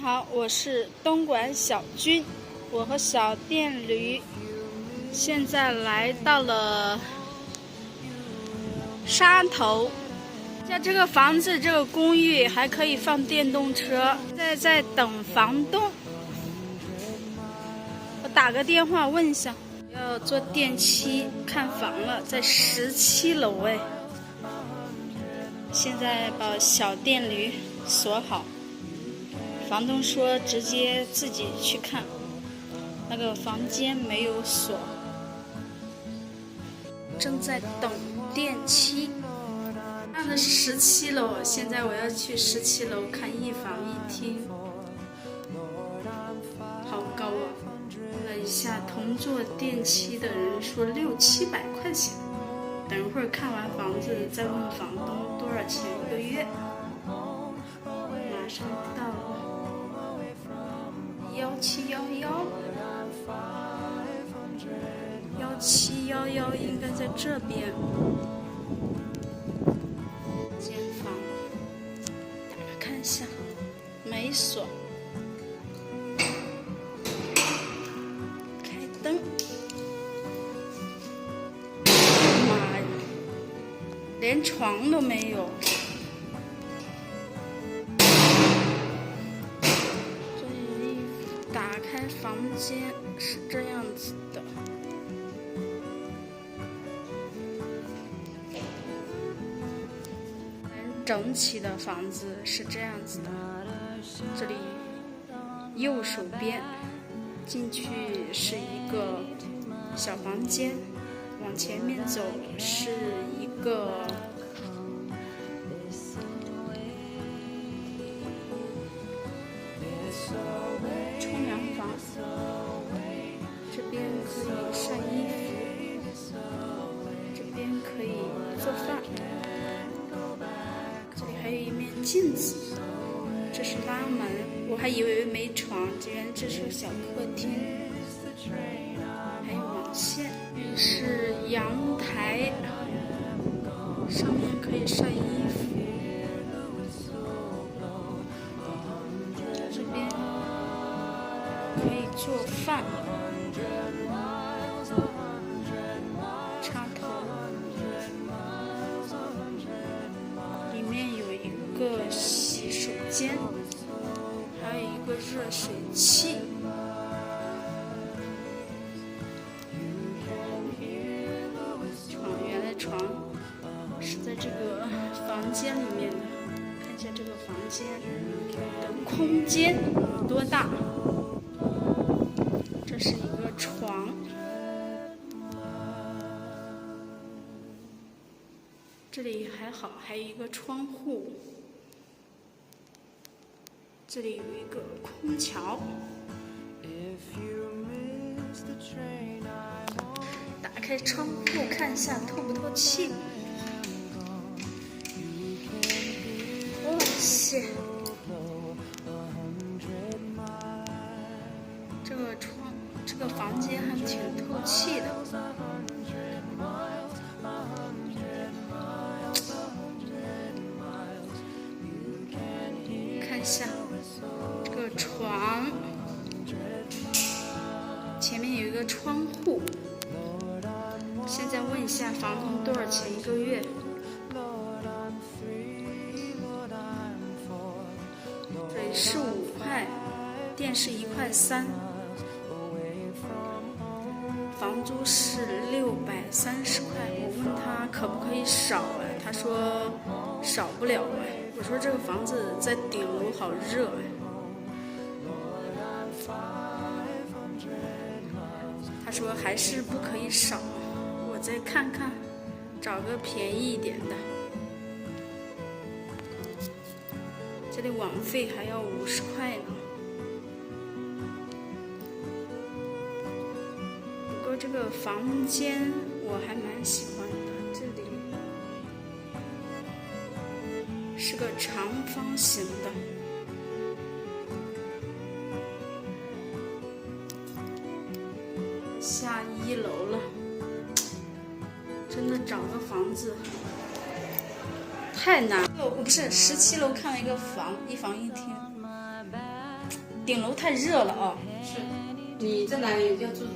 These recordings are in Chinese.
好，我是东莞小军，我和小电驴现在来到了沙头。这个房子这个公寓还可以放电动车，现在在等房东。我打个电话问一下，要做电梯看房了，在17楼哎。现在把小电驴锁好。房东说直接自己去看，那个房间没有锁，正在等电梯。看的是17楼，现在我要去17楼看一房一厅，好高啊！问了一下同坐电梯的人说600-700块钱，等一会儿看完房子再问房东多少钱一个月。马上到了。1711应该在这边。间房，打开看一下，没锁。开灯。妈呀，连床都没有。打开房间是这样子的，很整齐的房子是这样子的。这里右手边进去是一个小房间，往前面走是一个冲凉房，这边可以晒衣服，这边可以做饭，这里还有一面镜子，这是拉门，我还以为没床，居然这是小客厅，还有网线，是阳台，上面可以晒衣服。可以做饭，插头，里面有一个洗手间，还有一个热水器。原来床是在这个房间里面的，看一下这个房间的空间多大。这是一个床，这里还好，还有一个窗户，这里有一个空调。打开窗户看一下透不透气。哇塞！这个房间还挺透气的。看一下这个床，前面有一个窗户。现在问一下房东多少钱一个月？水是5块，电是1块3。房租是630块，我问他可不可以少啊？他说少不了啊。我说这个房子在顶楼好热啊。他说还是不可以少，我再看看，找个便宜一点的。这里网费还要50块呢。这个房间我还蛮喜欢的，这里是个长方形的，下1楼了。真的找个房子太难了，不是17楼看了一个房，一房一厅，顶楼太热了啊。是，你在哪里要住？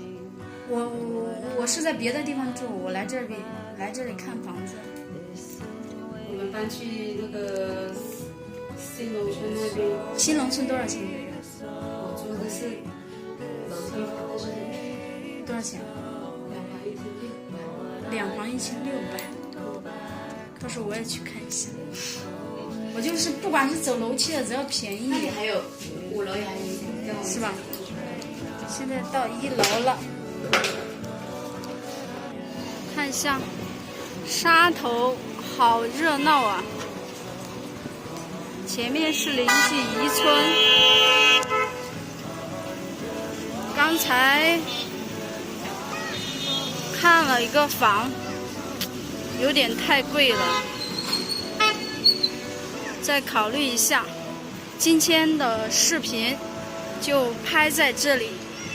我是在别的地方住，我来这里看房子。我们搬去那个新农村那边。新农村多少钱一个月？我租的是楼梯房，但是多少钱？2房1600。到时候我也去看一下。我就是不管是走楼梯的，只要便宜。那里还有5楼也还有一点，是吧？现在到1楼了，看一下沙头，好热闹啊！前面是临济宜村，刚才看了一个房，有点太贵了，再考虑一下。今天的视频就拍在这里，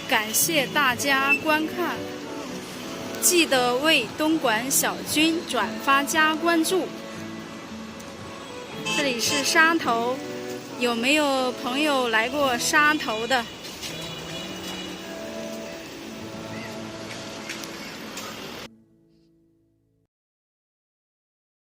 感谢大家观看，记得为东莞小军转发加关注。这里是沙头，有没有朋友来过沙头的？